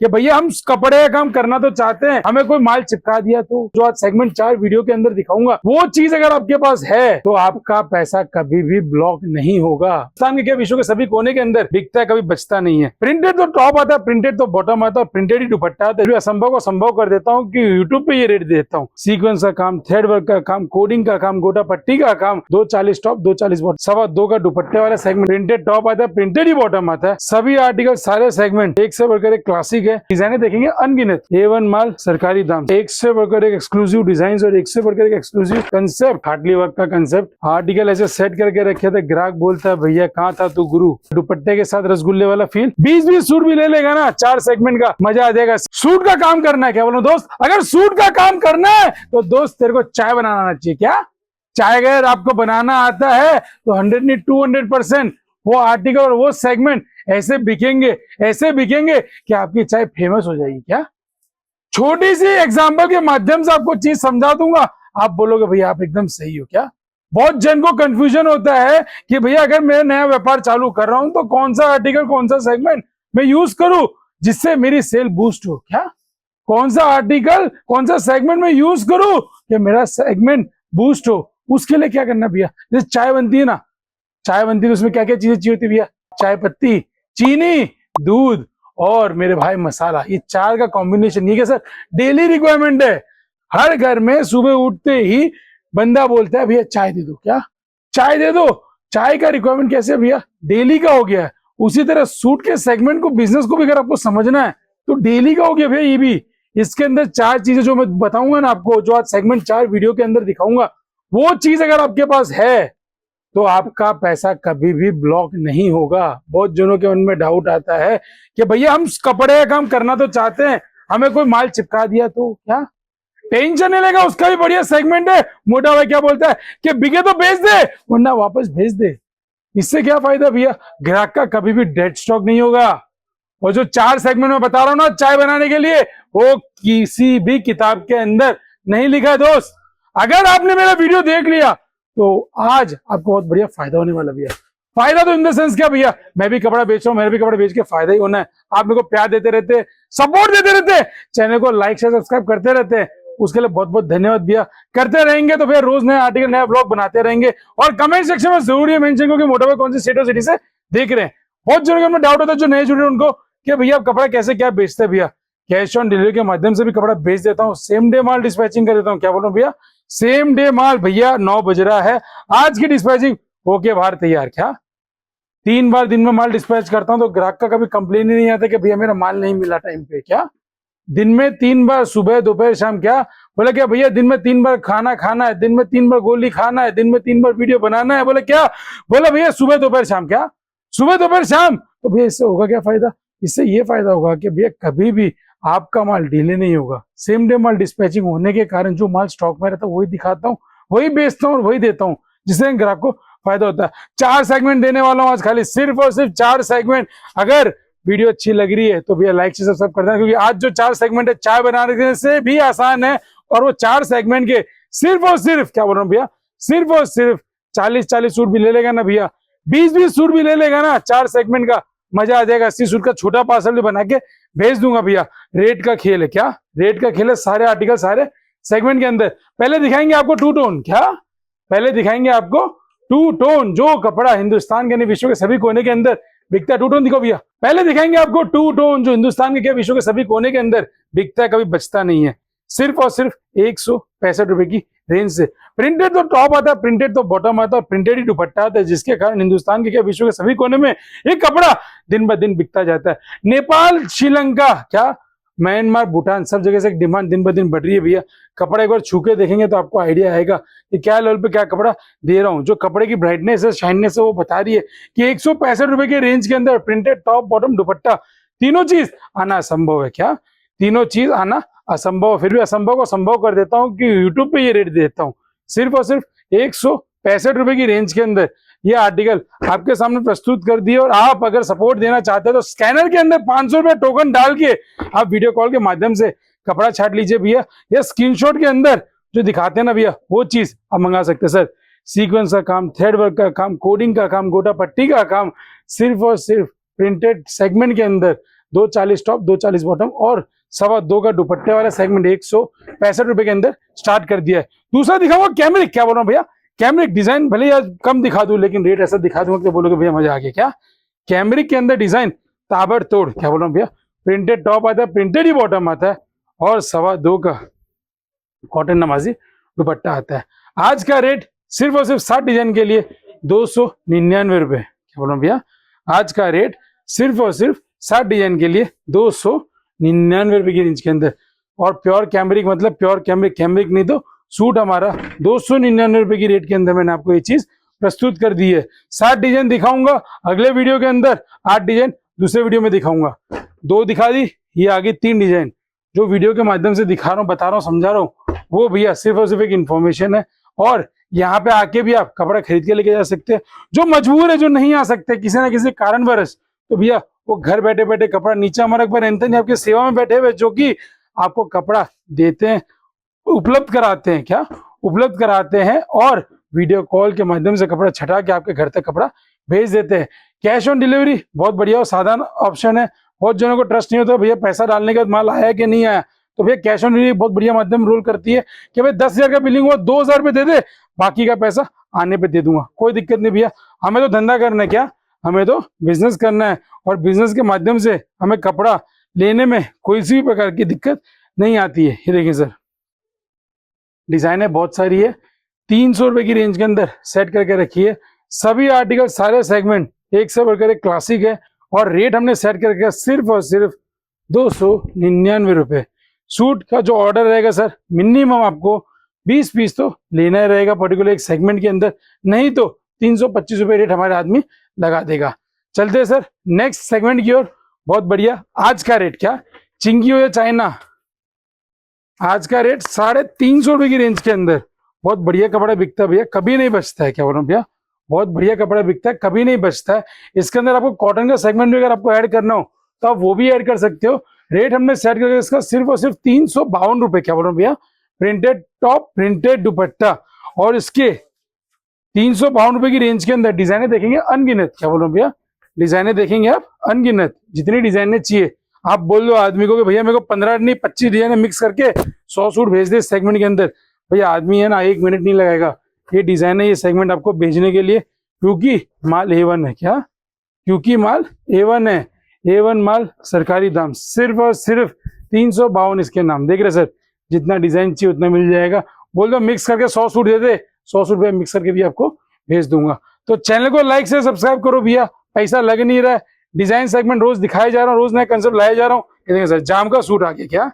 कि भैया हम कपड़े का काम करना तो चाहते हैं, हमें कोई माल चिपका दिया तो जो आज सेगमेंट 4 वीडियो के अंदर दिखाऊंगा वो चीज अगर आपके पास है तो आपका पैसा कभी भी ब्लॉक नहीं होगा। हिंदुस्तान के क्या विश्व के सभी कोने के अंदर बिकता है, कभी बचता नहीं है। प्रिंटेड तो टॉप आता है, प्रिंटेड तो बॉटम आता है, प्रिंटेड ही दुपट्टा आता है। असंभव को संभव कर देता हूँ कि यूट्यूब पे ये रेट देता हूँ। सीक्वेंस का काम, थ्रेड वर्क का काम, कोडिंग का काम, गोटा पट्टी का काम, 240 टॉप 240 बॉटम, 2.25 का दुपट्टे वाला सेगमेंट, प्रिंटेड टॉप आता है, प्रिंटेड ही बॉटम आता है। सभी आर्टिकल सारे सेगमेंट एक से बढ़कर एक क्लासिक है। डिजाइने देखेंगे अनगिनत, A1 माल सरकारी दाम, एक से बढ़कर एक एक्सक्लूसिव डिजाइन और एक से बढ़कर एक एक्सक्लूसिव कंसेप्ट, हार्डली वर्क का कंसेप्ट। आर्टिकल ऐसे सेट करके रखे थे, ग्राहक बोलता है भैया कहाँ था तू गुरु। दुपट्टे के साथ रसगुल्ले वाला फील, 20-20 सूट भी ले लेगा ना 4 सेगमेंट का, मजा आ जाएगा। सूट का काम करना है क्या बोलो दोस्त, अगर सूट का काम करना है तो दोस्त तेरे को चाय बनाना आना चाहिए। क्या चाय अगर आपको बनाना आता है तो 100 नहीं 200% वो आर्टिकल और वो सेगमेंट ऐसे बिकेंगे कि आपकी चाय फेमस हो जाएगी। क्या छोटी सी एग्जांपल के माध्यम से आपको चीज समझा दूंगा, आप बोलोगे भैया आप एकदम सही हो। क्या बहुत जन को कंफ्यूजन होता है कि भैया अगर मैं नया व्यापार चालू कर रहा हूं तो कौन सा आर्टिकल कौन सा सेगमेंट मैं यूज करूं जिससे मेरी सेल बूस्ट हो। क्या कौन सा आर्टिकल कौन सा सेगमेंट में यूज करूं कि मेरा सेगमेंट बूस्ट हो। उसके लिए क्या करना भैया, जैसे चाय बनती है ना, चाय बनती है तो उसमें क्या क्या चीजें चाहिए होती है भैया, चाय पत्ती, चीनी, दूध और मेरे भाई मसाला, ये 4 का कॉम्बिनेशन। ये क्या सर डेली रिक्वायरमेंट है, हर घर में सुबह उठते ही बंदा बोलता है भैया चाय दे दो। क्या चाय दे दो, चाय का रिक्वायरमेंट कैसे भैया डेली का हो गया है। उसी तरह सूट के सेगमेंट को, बिजनेस को भी अगर आपको समझना है तो डेली का हो गया भैया। ये भी इसके अंदर 4 चीजें जो मैं बताऊंगा ना आपको, जो आज सेगमेंट 4 वीडियो के अंदर दिखाऊंगा, वो चीज अगर आपके पास है तो आपका पैसा कभी भी ब्लॉक नहीं होगा। बहुत जनों के मन में डाउट आता है कि भैया हम कपड़े का काम करना तो चाहते हैं, हमें कोई माल चिपका दिया तो क्या टेंशन नहीं लेगा, उसका भी बढ़िया सेगमेंट है। मोटा भाई क्या बोलता है कि बिके तो बेच दे वरना वापस भेज दे। इससे क्या फायदा भैया, ग्राहक का कभी भी डेड स्टॉक नहीं होगा। और जो 4 सेगमेंट में बता रहा हूं ना चाय बनाने के लिए, वो किसी भी किताब के अंदर नहीं लिखा है दोस्त। अगर आपने मेरा वीडियो देख लिया तो आज आपको बहुत बढ़िया फायदा होने वाला भैया। फायदा तो इन द सेंस क्या भैया, मैं भी कपड़ा बेच रहा हूं, मेरे भी कपड़े बेच के फायदा ही होना है। आप मेरे को प्यार देते रहते, सपोर्ट देते रहते, चैनल को लाइक शेयर सब्सक्राइब करते रहते हैं, उसके लिए बहुत बहुत धन्यवाद भैया। करते रहेंगे तो फिर रोज नया आर्टिकल नया ब्लॉग बनाते रहेंगे। और कमेंट सेक्शन में जरूर ये मेंशन करो कि मोटा भाई कौन सी स्टेट और सिटी से देख रहे हैं। बहुत जरूर में डाउट होता है जो नए जुड़े उनको कि भैया आप कपड़ा कैसे क्या बेचते हैं। भैया कैश ऑन डिलीवरी के माध्यम से भी कपड़ा बेच देता हूँ, सेम डे माल डिस्पैचिंग कर देता हूँ। क्या बोल रहा हूँ भैया, सेम डे माल भैया 9 बज रहा है, आज की डिस्पैचिंग होके बाहर तैयार। क्या 3 बार दिन में माल डिस्पैच करता हूं तो ग्राहक का कभी कंप्लेन ही नहीं आता कि भैया मेरा माल नहीं मिला टाइम पे। क्या दिन में 3 बार, सुबह दोपहर शाम। क्या बोले क्या भैया दिन में 3 बार खाना खाना है, दिन में 3 बार गोली खाना है, दिन में 3 बार वीडियो बनाना है। बोले क्या, बोले भैया सुबह दोपहर शाम। क्या सुबह दोपहर शाम, तो भैया इससे होगा क्या फायदा, इससे ये फायदा होगा कि भैया कभी भी आपका माल डिले नहीं होगा। सेम डे माल डिस्पैचिंग होने के कारण जो माल स्टॉक में रहता है वही दिखाता हूँ, वही बेचता हूँ और वही देता हूँ, जिससे ग्राहक को फायदा होता है। 4 सेगमेंट देने वाला हूँ आज, खाली सिर्फ और सिर्फ 4 सेगमेंट। अगर वीडियो अच्छी लग रही है तो भैया लाइक से सब्सक्राइब कर देना, क्योंकि आज जो 4 सेगमेंट है चाय बनाने से भी आसान है। और वो 4 सेगमेंट के सिर्फ और सिर्फ, क्या बोल रहा हूँ भैया, सिर्फ और सिर्फ 40-40 सूट भी ले लेगा ना भैया, 20-20 सूट भी ले लेगा ना 4 सेगमेंट का, मजा आ जाएगा। 80 सूट का छोटा पार्सल भी बना के भेज दूंगा भैया। रेट का खेल है। क्या रेट का खेल है, सारे आर्टिकल सारे सेगमेंट के अंदर। पहले दिखाएंगे आपको 2 टोन। क्या पहले दिखाएंगे आपको 2 टोन, जो कपड़ा हिंदुस्तान के नहीं विश्व के सभी कोने के अंदर बिकता है। 2 टोन दिखो भैया, पहले दिखाएंगे आपको 2 टोन जो हिंदुस्तान के क्या विश्व के सभी कोने के अंदर बिकता है, कभी बचता नहीं है। सिर्फ और सिर्फ 165 रुपए की रेंज से। प्रिंटेड तो टॉप आता है, प्रिंटेड तो बॉटम आता है, प्रिंटेड ही दुपट्टा आता है, जिसके कारण हिंदुस्तान के क्या विश्व के सभी कोने में ये कपड़ा दिन ब दिन बिकता जाता है। नेपाल, श्रीलंका, क्या म्यांमार, भूटान, सब जगह से डिमांड दिन ब दिन बढ़ रही है भैया। कपड़ा एक बार छू के देखेंगे तो आपको आइडिया आएगा कि क्या लेवल पे क्या कपड़ा दे रहा हूँ। जो कपड़े की ब्राइटनेस है, शाइननेस है, वो बता रही है कि 165 रुपए के रेंज के अंदर प्रिंटेड टॉप बॉटम दुपट्टा, तीनों चीज आना असंभव है। क्या तीनों चीज आना असंभव, फिर भी असंभव को संभव कर देता हूँ कि यूट्यूब पे ये रेट देता हूँ। सिर्फ और सिर्फ 165 रुपए की रेंज के अंदर ये आर्टिकल आपके सामने प्रस्तुत कर दिए। और आप अगर सपोर्ट देना चाहते हैं तो स्कैनर के अंदर 500 रुपए टोकन डाल के आप वीडियो कॉल के माध्यम से कपड़ा छाट लीजिए भैया, या स्क्रीनशॉट के अंदर जो दिखाते हैं ना भैया वो चीज आप मंगा सकते हैं। सर सीक्वेंस का काम, थ्रेड वर्क का काम, कोडिंग का काम, गोटा पट्टी का काम, सिर्फ और सिर्फ प्रिंटेड सेगमेंट के अंदर 240 टॉप 240 बॉटम और 2.25 का दुपट्टे वाला सेगमेंट 165 रुपए के अंदर स्टार्ट कर दिया है। दूसरा दिखाऊंगा कैमरिक, क्या बोल रहा हूँ भैया, कैमरिक डिजाइन भले आज कम दिखा दूं लेकिन रेट ऐसा दिखा दूंगा कि बोलोगे भैया मजा आ गया। क्या कैमरिक के अंदर डिजाइन ताबड़तोड़, क्या बोल रहा हूँ भैया, प्रिंटेड टॉप आता है, प्रिंटेड ही बॉटम आता है और 2.25 का कॉटन नमाजी दुपट्टा आता है। आज का रेट सिर्फ और सिर्फ 60 डिजाइन के लिए 299 रुपए, क्या बोल रहा हूँ भैया, आज का रेट सिर्फ और सिर्फ 60 डिजाइन के लिए 299 रुपए की रेंज के अंदर। और प्योर कैमरिक मतलब प्योर कैमरिक, कैमरिक नहीं तो सूट हमारा 299 रुपए की रेट के अंदर मैंने आपको ये चीज प्रस्तुत कर दी है। 60 डिजाइन दिखाऊंगा अगले वीडियो के अंदर, 8 डिजाइन दूसरे वीडियो में दिखाऊंगा। 2 दिखा दी, ये आगे 3 डिजाइन जो वीडियो के माध्यम से दिखा रहा हूँ, बता रहा हूँ, समझा रहा हूँ, वो भैया सिर्फ और सिर्फ एक इन्फॉर्मेशन है। और यहाँ पे आके भी आप कपड़ा खरीद के लेके जा सकते हैं। जो मजबूर है, जो नहीं आ सकते किसी ना किसी कारणवश, तो भैया वो घर बैठे बैठे कपड़ा नीचे हमारे पर एंथनी आपकी सेवा में बैठे हुए जो कि आपको कपड़ा देते हैं, उपलब्ध कराते हैं, क्या उपलब्ध कराते हैं और वीडियो कॉल के माध्यम से कपड़ा छटा के आपके घर तक कपड़ा भेज देते हैं। कैश ऑन डिलीवरी बहुत बढ़िया और साधारण ऑप्शन है। बहुत जनों को ट्रस्ट नहीं होता भैया पैसा डालने के बाद माल आया कि नहीं आया, तो भैया कैश ऑन डिलीवरी बहुत बढ़िया माध्यम रोल करती है कि भाई 10,000 का बिलिंग हुआ 2,000 रुपये दे दे, बाकी का पैसा आने पे दे दूंगा, कोई दिक्कत नहीं भैया। हमें तो धंधा करना है, क्या हमें तो बिजनेस करना है और बिजनेस के माध्यम से हमें कपड़ा लेने में कोई सी भी प्रकार की दिक्कत नहीं आती है। ये देखिए सर, डिजाइन है बहुत सारी है, 300 रुपए की रेंज के अंदर सेट करके रखी है। सभी आर्टिकल सारे सेगमेंट एक से बढ़कर एक क्लासिक है और रेट हमने सेट करके सिर्फ और सिर्फ 299 रुपए। सूट का जो ऑर्डर रहेगा सर, मिनिमम आपको 20 पीस तो लेना ही रहेगा पर्टिकुलर एक सेगमेंट के अंदर, नहीं तो 325 रुपए रेट हमारे आदमी लगा देगा। चलते हैं सर नेक्स्ट सेगमेंट की ओर। बहुत बढ़िया, आज का रेट क्या, चिंकी हो या चाइना, आज का रेट 350 रुपए की रेंज के अंदर बहुत बढ़िया कपड़ा बिकता है भैया, कभी नहीं बचता है, क्या बोल रहा हूँ भैया, बहुत बढ़िया कपड़ा बिकता है, कभी नहीं बचता है। इसके अंदर आपको कॉटन का सेगमेंट भी अगर आपको ऐड करना हो तो आप वो भी ऐड कर सकते हो। रेट हमने सेट करके इसका सिर्फ और सिर्फ 352 रुपए, क्या बोल रहा हूँ भैया, प्रिंटेड टॉप प्रिंटेड दुपट्टा और इसके 352 रुपए की रेंज के अंदर डिजाइने देखेंगे अनगिनत, क्या बोल रहा हूँ भैया, डिजाइने देखेंगे आप अनगिनत, जितनी डिजाइने चाहिए आप बोल दो आदमी को कि भैया मेरे को 15 नहीं 25 डिजाइने मिक्स करके 100 सूट भेज दे सेगमेंट के अंदर, भैया आदमी है ना 1 मिनट नहीं लगाएगा। ये डिजाइन है, ये सेगमेंट आपको भेजने के लिए, क्योंकि माल A1 है, क्या क्योंकि माल A1 है, A1 माल सरकारी दाम, सिर्फ और सिर्फ 352 इसके नाम। देख रहे सर, जितना डिजाइन चाहिए उतना मिल जाएगा। बोल दो मिक्स करके 100 सूट दे दे, 100 सूट रुपये मिक्स करके भी आपको भेज दूंगा। तो चैनल को लाइक से सब्सक्राइब करो भैया, पैसा लग नहीं रहा है, डिजाइन सेगमेंट रोज दिखाया जा रहा हूँ, रोज नया कंसेप्ट लाया जा रहा हूँ। देखिए सर, जाम का सूट आ गया, क्या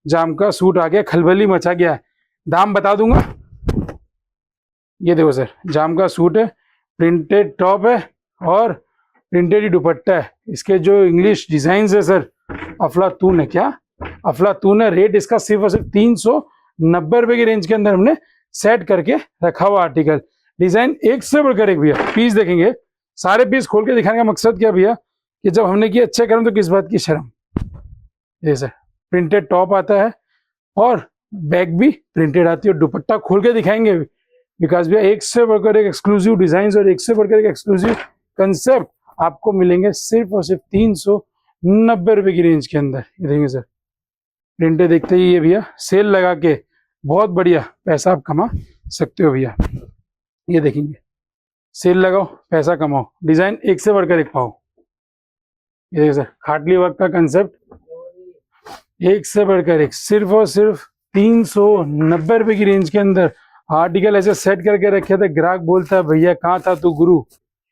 जाम का सूट आ गया, खलबली मचा गया है, दाम बता दूंगा। ये देखो सर, जाम का सूट है, प्रिंटेड टॉप है और प्रिंटेड ही दुपट्टा है। इसके जो इंग्लिश डिजाइन है सर, अफलातून है, क्या अफलातून है। रेट इसका सिर्फ और सिर्फ 390 रुपए की रेंज के अंदर हमने सेट करके रखा हुआ आर्टिकल। डिजाइन एक से बढ़कर एक भैया, पीस देखेंगे, सारे पीस खोल के दिखाने का मकसद क्या भैया कि जब हमने किया अच्छे करें तो किस बात की शर्म। ये सर प्रिंटेड टॉप आता है और बैक भी प्रिंटेड आती है, दुपट्टा खोल के दिखाएंगे बिकॉज भैया एक से बढ़कर एक एक्सक्लूसिव डिजाइन और एक से बढ़कर एक एक्सक्लूसिव कंसेप्ट आपको मिलेंगे सिर्फ और सिर्फ 390 रुपए की रेंज के अंदर। ये देखिए सर, प्रिंटेड देखते ही ये भैया सेल लगा के बहुत बढ़िया पैसा आप कमा सकते हो भैया। ये देखेंगे, सेल लगाओ पैसा कमाओ, डिजाइन एक से बढ़कर एक पाओ। ये देखिए सर, खाटली वर्क का कंसेप्ट एक से बढ़कर एक, सिर्फ और सिर्फ 390 रुपए की रेंज के अंदर आर्टिकल ऐसे सेट करके रखे थे। ग्राहक बोलता है भैया कहाँ था तू गुरु,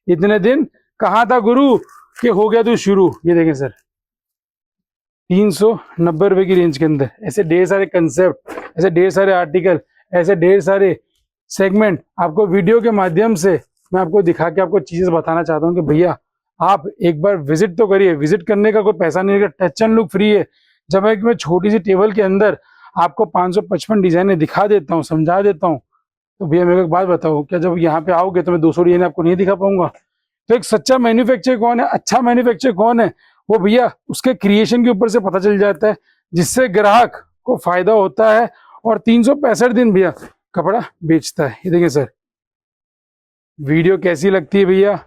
इतने दिन कहाँ था गुरु कि हो गया तू शुरू। ये देखें सर, 390 रुपए की रेंज के अंदर ऐसे ढेर सारे कंसेप्ट, ऐसे ढेर सारे आर्टिकल, ऐसे ढेर सारे सेगमेंट आपको वीडियो के माध्यम से मैं आपको दिखा के आपको चीजें बताना चाहता हूँ कि भैया आप एक बार विजिट तो करिए। विजिट करने का कोई पैसा नहीं है, टच एंड लुक फ्री है। जब मैं छोटी सी टेबल के अंदर आपको 555 डिजाइने दिखा देता हूँ, समझा देता हूँ, तो भैया मेरे को एक बात बताओ, क्या जब यहाँ पे आओगे तो मैं 200 डिजाइन आपको नहीं दिखा पाऊंगा? तो एक सच्चा मैन्युफैक्चर कौन है, अच्छा मैन्युफैक्चर कौन है, वो भैया उसके क्रिएशन के ऊपर से पता चल जाता है, जिससे ग्राहक को फायदा होता है और 365 दिन भैया कपड़ा बेचता है। ये देखिए सर, वीडियो कैसी लगती है भैया,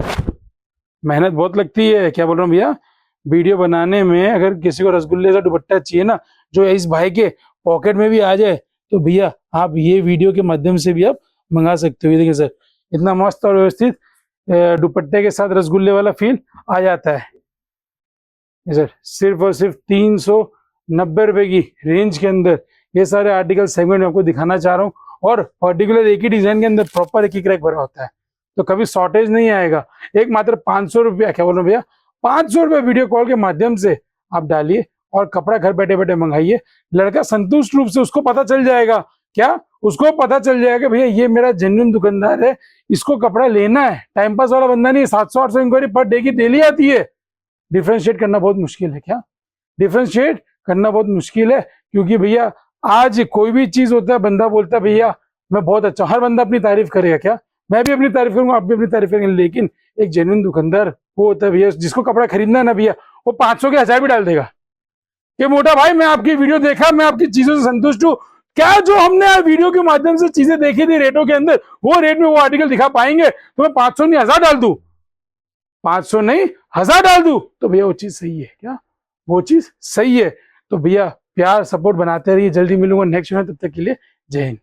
मेहनत बहुत लगती है, क्या बोल रहा हूँ भैया, वीडियो बनाने में अगर किसी को रसगुल्ले का दुपट्टा चाहिए ना, जो इस भाई के पॉकेट में भी आ जाए, तो भैया आप ये वीडियो के माध्यम से भी आप मंगा सकते हो। ये देखिए सर, इतना मस्त और व्यवस्थित दुपट्टे के साथ रसगुल्ले वाला फील आ जाता है। सर सिर्फ और सिर्फ 390 रुपए की रेंज के अंदर ये सारे आर्टिकल सेगमेंट में आपको दिखाना चाह रहा हूँ, और पर्टिकुलर एक ही डिजाइन के अंदर प्रॉपर एक ही क्रैक भरा होता है, तो कभी शॉर्टेज नहीं आएगा। एक मात्र 500 रुपया, क्या बोल रहे भैया, 500 रुपये वीडियो कॉल के माध्यम से आप डालिए और कपड़ा घर बैठे बैठे मंगाइए। लड़का संतुष्ट रूप से, उसको पता चल जाएगा, क्या उसको पता चल जाएगा भैया ये मेरा जेन्युइन दुकानदार है, इसको कपड़ा लेना है, टाइम पास वाला बंदा नहीं। 700-800 इंक्वायरी पर डे की डेली आती है। डिफ्रेंशिएट करना बहुत मुश्किल है, क्या डिफ्रेंशिएट करना बहुत मुश्किल है, क्योंकि भैया आज कोई भी चीज होता है, बंदा बोलता है भैया मैं बहुत अच्छा, हर बंदा अपनी तारीफ करेगा, क्या मैं भी अपनी तारीफ करूंगा, आप भी अपनी तारीफ करेंगे, लेकिन एक जेन्युइन दुकानदार वो होता है भैया जिसको कपड़ा खरीदना है ना भैया, वो 500 के 1000 भी डाल देगा कि मोटा भाई मैं आपकी वीडियो देखा, मैं आपकी चीजों से संतुष्ट हूँ। क्या जो हमने वीडियो के माध्यम से चीजें देखी थी रेटों के अंदर, वो रेट में वो आर्टिकल दिखा पाएंगे, तो मैं 500 नहीं 1000 डाल दूं, 500 नहीं 1000 डाल दूं, तो भैया वो चीज सही है, क्या वो चीज सही है। तो भैया प्यार सपोर्ट बनाते रहिए, जल्दी मिलूंगा नेक्स्ट में, तब तक के लिए जय हिंद।